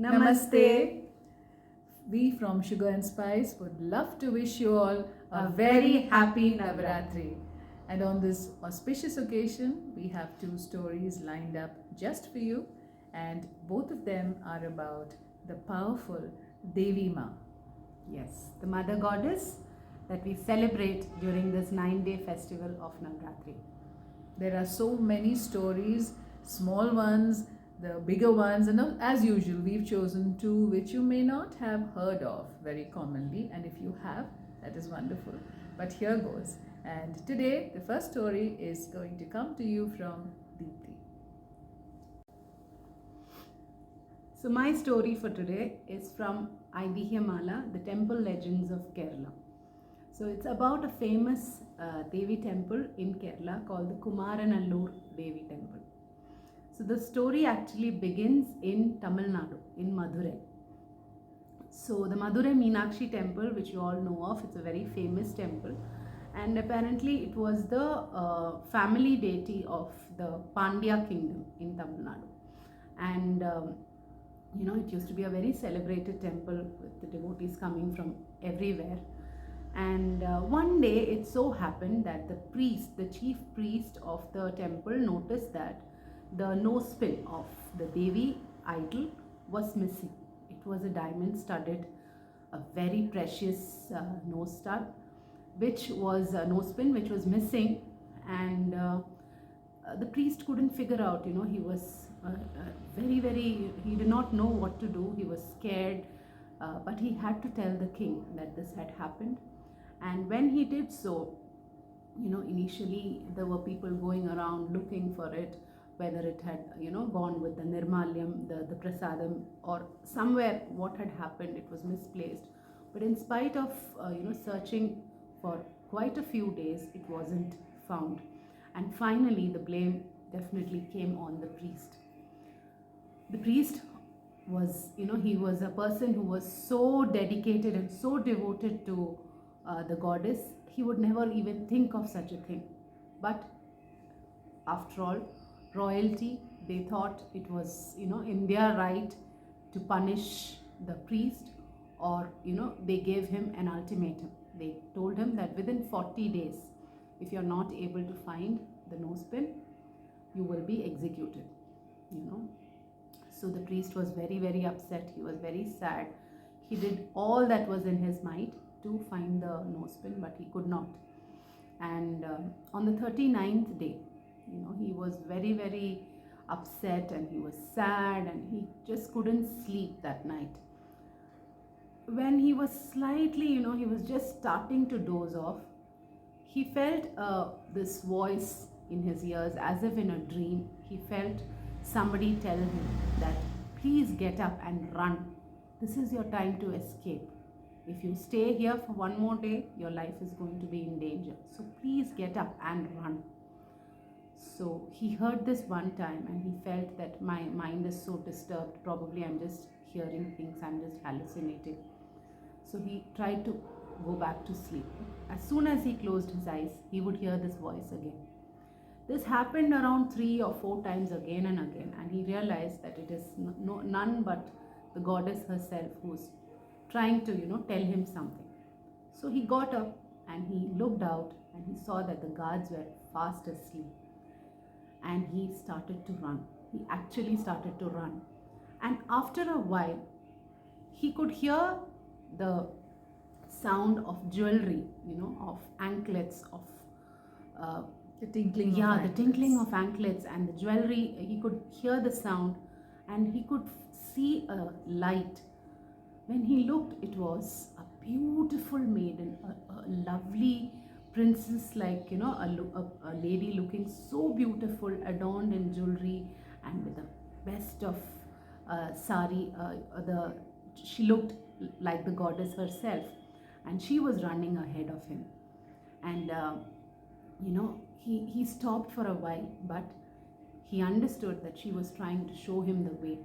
Namaste. We from Sugar and Spice would love to wish you all a very happy Navratri. And on this auspicious occasion, we have two stories lined up just for you, and both of them are about the powerful Devi Ma. Yes, the mother goddess that we celebrate during this 9-day festival of Navratri. There are so many stories, small ones, the bigger ones, and as usual, we've chosen two which you may not have heard of very commonly, and if you have, that is wonderful. But here goes. And today, the first story is going to come to you from Deepthi. So my story for today is from Aithihyamala, the temple legends of Kerala. So it's about a famous Devi temple in Kerala called the Kumaranalur Devi temple. So the story actually begins in Tamil Nadu, in Madurai. So the Madurai Meenakshi temple, which you all know of, it's a very famous temple, and apparently it was the family deity of the Pandya kingdom in Tamil Nadu. And it used to be a very celebrated temple with the devotees coming from everywhere. And one day it so happened that the chief priest of the temple noticed that the nose pin of the Devi idol was missing. It was a diamond studded, a very precious nose stud, which was a nose pin which was missing, and the priest couldn't figure out, he was he did not know what to do. He was scared, but he had to tell the king that this had happened. And when he did so, initially there were people going around looking for it, whether it had gone with the nirmalyam, the prasadam, or somewhere what had happened, it was misplaced. But in spite of searching for quite a few days, it wasn't found. And finally the blame definitely came on the priest. The priest was, he was a person who was so dedicated and so devoted to the goddess, he would never even think of such a thing. But after all, royalty, they thought it was in their right to punish the priest, or they gave him an ultimatum. They told him that within 40 days, if you're not able to find the nose pin, you will be executed. So the priest was very, very upset. He was very sad. He did all that was in his might to find the nose pin, but he could not. And on the 39th day, he was very, very upset, and he was sad, and he just couldn't sleep that night. When he was slightly, he was just starting to doze off, he felt this voice in his ears, as if in a dream. He felt somebody tell him that, please get up and run. This is your time to escape. If you stay here for one more day, your life is going to be in danger. So please get up and run. So he heard this one time, and he felt that my mind is so disturbed. Probably I'm just hearing things, I'm just hallucinating. So he tried to go back to sleep. As soon as he closed his eyes, he would hear this voice again. This happened around 3 or 4 times again and again, and he realized that it is none but the goddess herself who's trying to tell him something. So he got up and he looked out, and he saw that the guards were fast asleep, and he started to run. He actually started to run, and after a while he could hear the sound of jewelry, of anklets, of the tinkling of anklets and the jewelry. He could hear the sound, and he could see a light. When he looked, it was a beautiful maiden, a lovely princess, like a lady looking so beautiful, adorned in jewelry and with the best of sari. She looked like the goddess herself, and she was running ahead of him. And he stopped for a while, but he understood that she was trying to show him the way,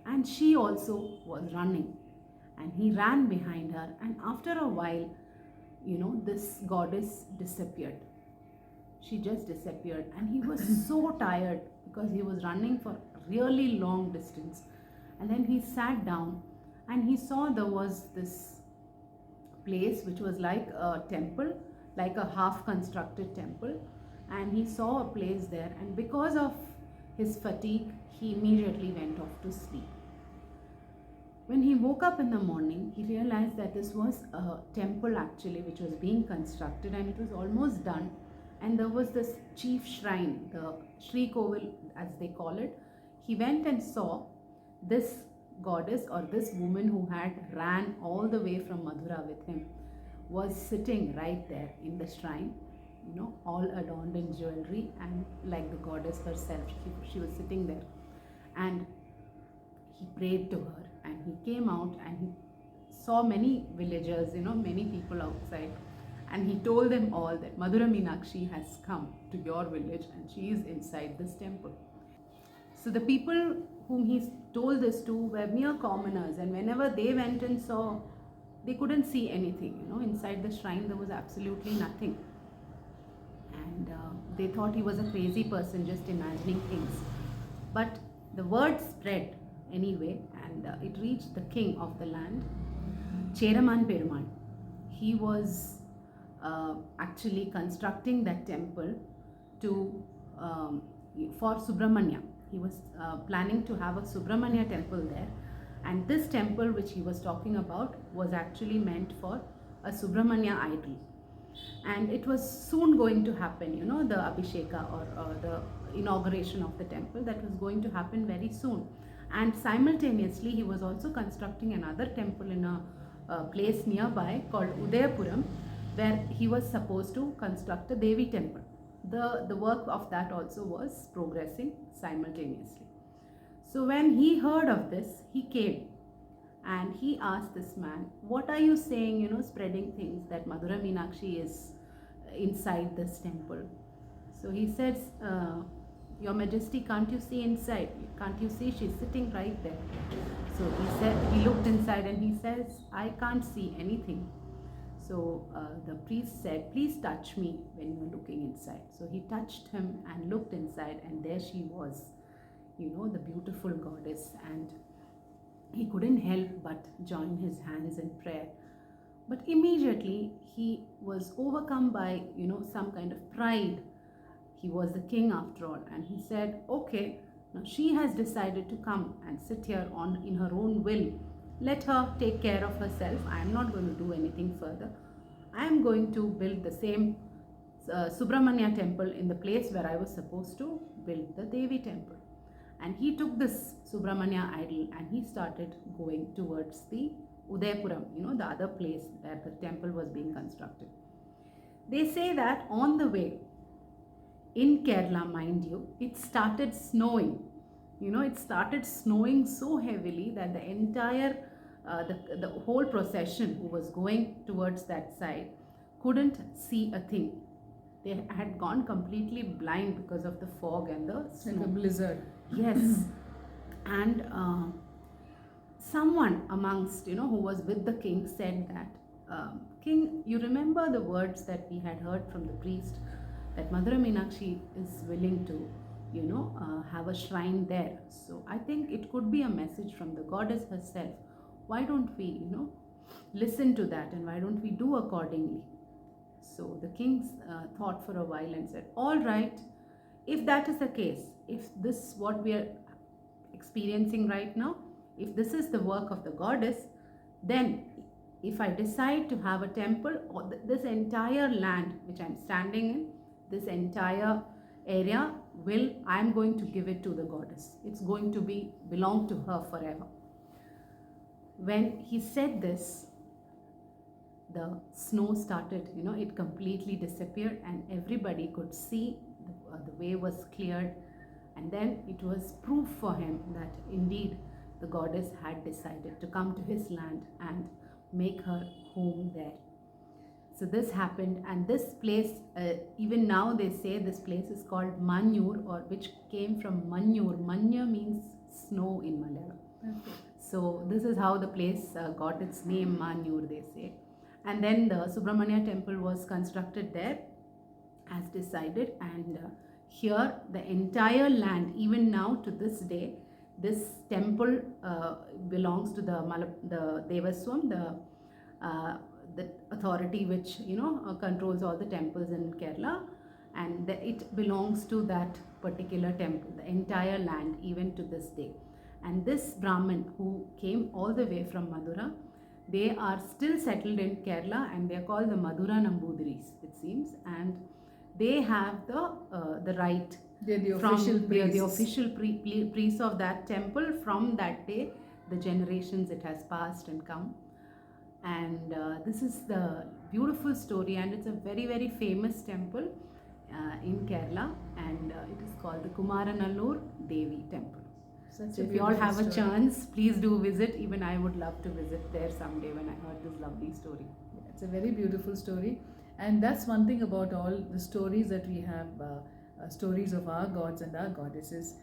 and she also was running. And he ran behind her, and after a while, this goddess disappeared. She just disappeared, and he was so tired because he was running for a really long distance, And then he sat down and he saw there was this place which was like a temple, like a half constructed temple. And he saw a place there, and because of his fatigue, he immediately went off to sleep. When he woke up in the morning, he realized that this was a temple actually which was being constructed, and it was almost done. And there was this chief shrine, the Shri Kovil as they call it. He went and saw this goddess, or this woman who had ran all the way from Madurai with him, was sitting right there in the shrine, all adorned in jewelry, and like the goddess herself, she was sitting there. And he prayed to her, and he came out and he saw many villagers, many people outside, and he told them all that Madurai Meenakshi has come to your village and she is inside this temple. So the people whom he told this to were mere commoners, and whenever they went and saw, they couldn't see anything. Inside the shrine there was absolutely nothing, and they thought he was a crazy person just imagining things. But the word spread anyway, and it reached the king of the land, Cheraman Perumal. He was actually constructing that temple to for Subramanya. He was planning to have a Subramanya temple there, and this temple which he was talking about was actually meant for a Subramanya idol. And it was soon going to happen, the Abhisheka, or the inauguration of the temple, that was going to happen very soon. And simultaneously he was also constructing another temple in a place nearby called Udayapuram, where he was supposed to construct a Devi temple. The work of that also was progressing simultaneously. So when he heard of this, he came and he asked this man, what are you saying, spreading things that Madurai Meenakshi is inside this temple? So he says, Your Majesty, can't you see inside? Can't you see? She's sitting right there. So he looked inside and he says, I can't see anything. So the priest said, please touch me when you're looking inside. So he touched him and looked inside, and there she was, the beautiful goddess. And he couldn't help but join his hands in prayer. But immediately he was overcome by, some kind of pride. He was the king after all. And he said, okay, now she has decided to come and sit here in her own will. Let her take care of herself. I am not going to do anything further. I am going to build the same Subramanya temple in the place where I was supposed to build the Devi temple. And he took this Subramanya idol and he started going towards the Udayapuram, the other place where the temple was being constructed. They say that on the way, in Kerala, mind you, it started snowing. It started snowing so heavily that the entire, the whole procession who was going towards that side couldn't see a thing. They had gone completely blind because of the fog and the snow. Like a blizzard. Yes. And someone amongst, who was with the king said that, King, you remember the words that we had heard from the priest, that Madurai Meenakshi is willing to, have a shrine there. So I think it could be a message from the goddess herself. Why don't we, listen to that, and why don't we do accordingly? So the king thought for a while and said, all right, if that is the case, if this what we are experiencing right now, if this is the work of the goddess, then if I decide to have a temple, or this entire land which I'm standing in, this entire area, I'm going to give it to the goddess. It's going to belong to her forever. When he said this, the snow started, it completely disappeared, and everybody could see the way was cleared. And then it was proof for him that indeed the goddess had decided to come to his land and make her home there. So this happened, and this place, even now they say this place is called Manyur, or which came from Manyur. Manya means snow in Malayalam. Okay. So this is how the place got its name, Manyur, they say. And then the Subramanya temple was constructed there as decided, and here the entire land, even now to this day, This temple belongs to the Devaswam, the authority which controls all the temples in Kerala, and it belongs to that particular temple, the entire land, even to this day. And this Brahmin who came all the way from Madura, they are still settled in Kerala, and they are called the Madura Nambudiris, it seems, and they have the right. They're the official priests. They are the official priests of that temple. From that day, the generations it has passed and come. And this is the beautiful story, and it's a very, very famous temple in Kerala, and it is called the Kumaranalur Devi temple. So if you all have a chance, please do visit. Even I would love to visit there someday when I heard this lovely story. It's a very beautiful story, and that's one thing about all the stories that we have, stories of our gods and our goddesses.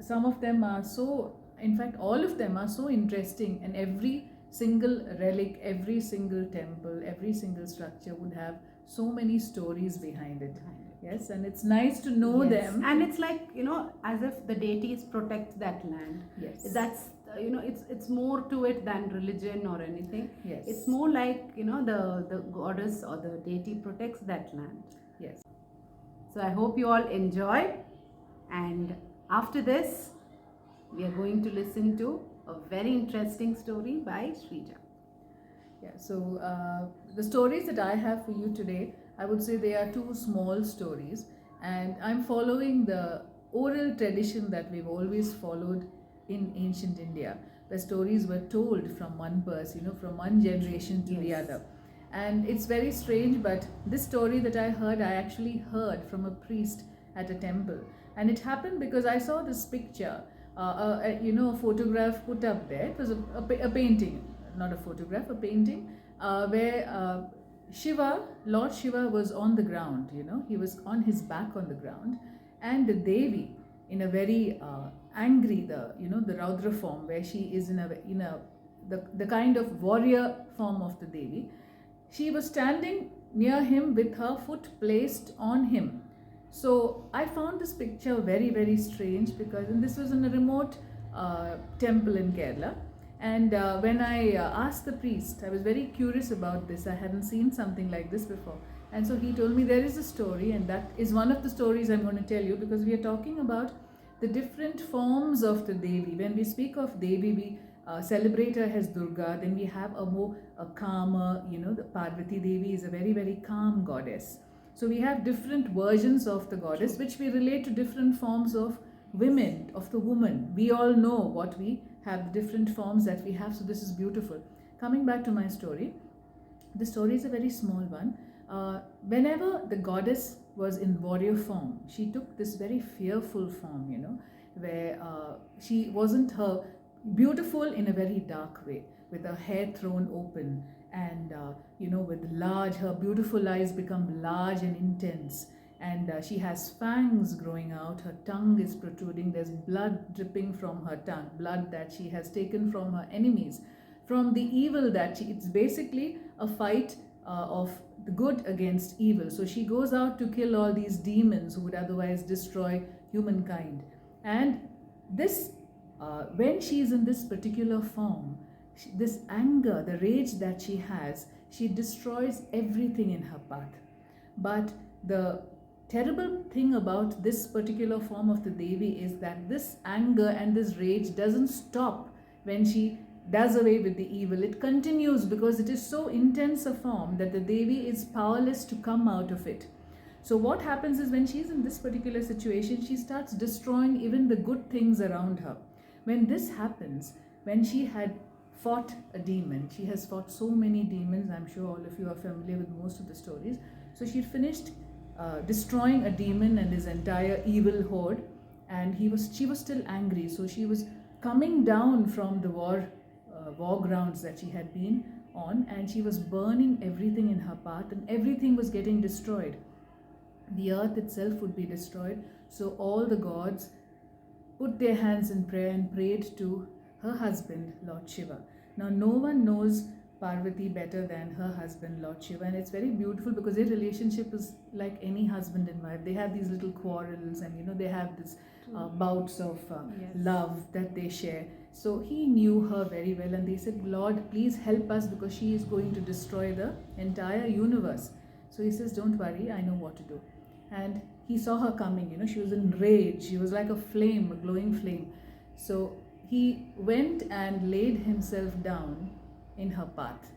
Some of them are so, in fact all of them are so interesting, and every single relic, every single temple, every single structure would have so many stories behind it. Yes, and it's nice to know them. And it's like, as if the deities protect that land. Yes. That's, it's more to it than religion or anything. Yes. It's more like, the goddess or the deity protects that land. Yes. So I hope you all enjoy. And after this, we are going to listen to a very interesting story by Shrija. Yeah, so the stories that I have for you today, I would say they are two small stories, and I'm following the oral tradition that we've always followed in ancient India, where stories were told from one person, from one generation to the other. And it's very strange, but this story that I actually heard from a priest at a temple, and it happened because I saw this picture. A photograph put up there. It was a painting, not a photograph, a painting, where Lord Shiva was on the ground, he was on his back on the ground, and the Devi, in a very angry, the Raudra form, where she is in the kind of warrior form of the Devi, she was standing near him with her foot placed on him. So I found this picture very, very strange, because this was in a remote temple in Kerala. And when I asked the priest, I was very curious about this. I hadn't seen something like this before. And so he told me there is a story, and that is one of the stories I'm going to tell you, because we are talking about the different forms of the Devi. When we speak of Devi, we celebrate her as Durga. Then we have a calmer, the Parvati Devi is a very, very calm goddess. So we have different versions of the goddess, which we relate to different forms of women, of the woman. We all know what we have, the different forms that we have. So this is beautiful. Coming back to my story, the story is a very small one. Whenever the goddess was in warrior form, she took this very fearful form, where she wasn't her beautiful in a very dark way, with her hair thrown open, and with her beautiful eyes become large and intense, and she has fangs growing out, her tongue is protruding, there's blood dripping from her tongue, blood that she has taken from her enemies, from the evil that it's basically a fight of the good against evil. So she goes out to kill all these demons who would otherwise destroy humankind. And this, when she is in this particular form, this anger, the rage that she has, she destroys everything in her path. But the terrible thing about this particular form of the Devi is that this anger and this rage doesn't stop when she does away with the evil. It continues, because it is so intense a form that the Devi is powerless to come out of it. So what happens is, when she is in this particular situation, she starts destroying even the good things around her. When this happens, when she had fought a demon, she has fought so many demons, I'm sure all of you are familiar with most of the stories. So she finished destroying a demon and his entire evil horde, and she was still angry. So she was coming down from the war grounds that she had been on, and she was burning everything in her path, and everything was getting destroyed. The earth itself would be destroyed. So all the gods put their hands in prayer and prayed to her husband, Lord Shiva. Now no one knows Parvati better than her husband, Lord Shiva. And it's very beautiful because their relationship is like any husband and wife. They have these little quarrels, and they have this bouts of Yes. love that they share. So he knew her very well, and they said, Lord, please help us because she is going to destroy the entire universe. So he says, don't worry, I know what to do. And he saw her coming, she was in rage. She was like a flame, a glowing flame. So he went and laid himself down in her path.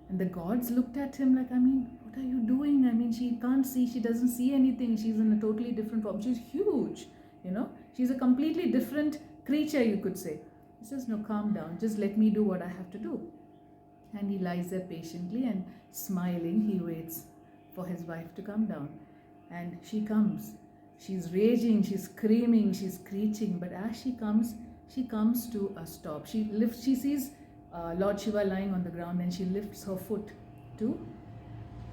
And the gods looked at him like, what are you doing? She can't see, she doesn't see anything. She's in a totally different form. She's huge, She's a completely different creature, you could say. He says, no, calm down. Just let me do what I have to do. And he lies there patiently and smiling, he waits for his wife to come down. And she comes. She's raging, she's screaming, she's screeching. But as she comes to a stop. She sees Lord Shiva lying on the ground, and she lifts her foot to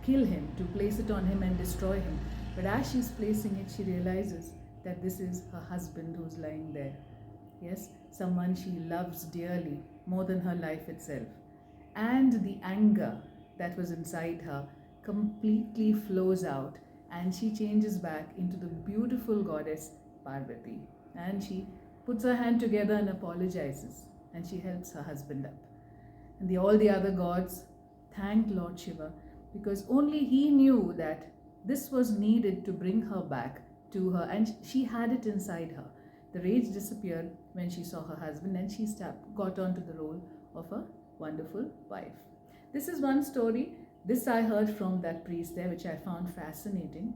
kill him, to place it on him and destroy him. But as she's placing it, she realizes that this is her husband who's lying there. Yes, someone she loves dearly, more than her life itself. And the anger that was inside her completely flows out, and she changes back into the beautiful goddess Parvati. And she puts her hand together and apologizes, and she helps her husband up. And all the other gods thanked Lord Shiva because only he knew that this was needed to bring her back to her, and she had it inside her. The rage disappeared when she saw her husband, and she got onto the role of a wonderful wife. This is one story. This I heard from that priest there, which I found fascinating,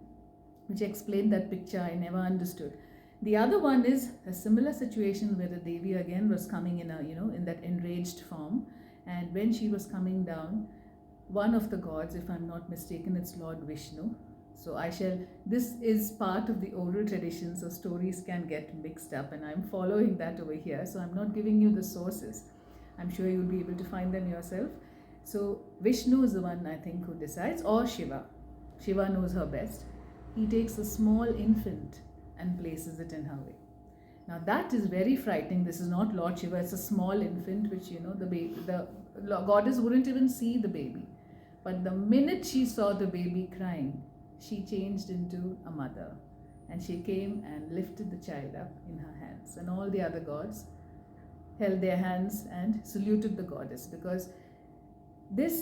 which explained that picture I never understood. The other one is a similar situation where the Devi again was coming in in that enraged form, and when she was coming down, one of the gods, if I'm not mistaken, it's Lord Vishnu. So this is part of the oral tradition, so stories can get mixed up, and I'm following that over here. So I'm not giving you the sources. I'm sure you'll be able to find them yourself. So Vishnu is the one, I think, who decides, or Shiva. Shiva knows her best. He takes a small infant and places it in her way. Now that is very frightening. This is not Lord Shiva, it's a small infant which, the goddess wouldn't even see the baby. But the minute she saw the baby crying, she changed into a mother, and she came and lifted the child up in her hands. And all the other gods held their hands and saluted the goddess, because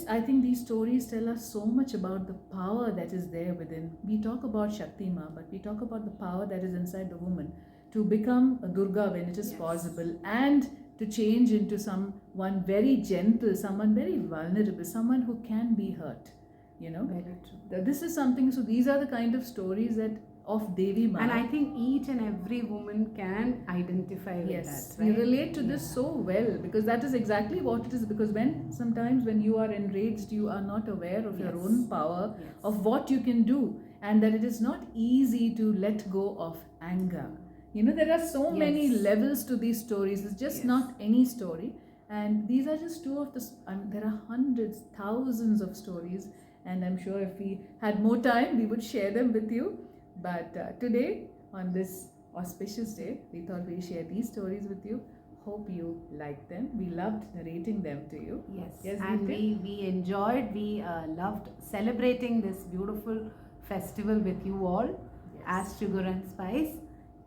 I think these stories tell us so much about the power that is there within. We talk about Shakti Ma, but we talk about the power that is inside the woman to become a Durga when it is possible, and to change into someone very gentle, someone very vulnerable, someone who can be hurt. Very true. This is something. So these are the kind of stories of Devi Ma. And I think each and every woman can identify with that. We relate to this so well, because that is exactly what it is. Because sometimes when you are enraged, you are not aware of your own power, of what you can do, and that it is not easy to let go of anger. There are so many levels to these stories. It's just not any story. And these are just two of the, there are hundreds, thousands of stories. And I'm sure if we had more time, we would share them with you. But today, on this auspicious day, we thought we'd share these stories with you. Hope you liked them. We loved narrating them to you. Yes, and we enjoyed, we loved celebrating this beautiful festival with you all as Sugar and Spice.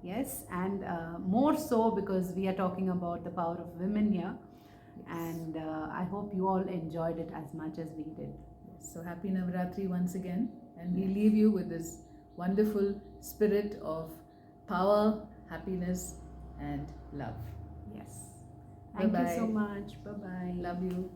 Yes, and more so because we are talking about the power of women here. And I hope you all enjoyed it as much as we did. So happy Navratri once again, and we leave you with this wonderful spirit of power, happiness and love. Yes. Thank you so much. Bye-bye. Love you.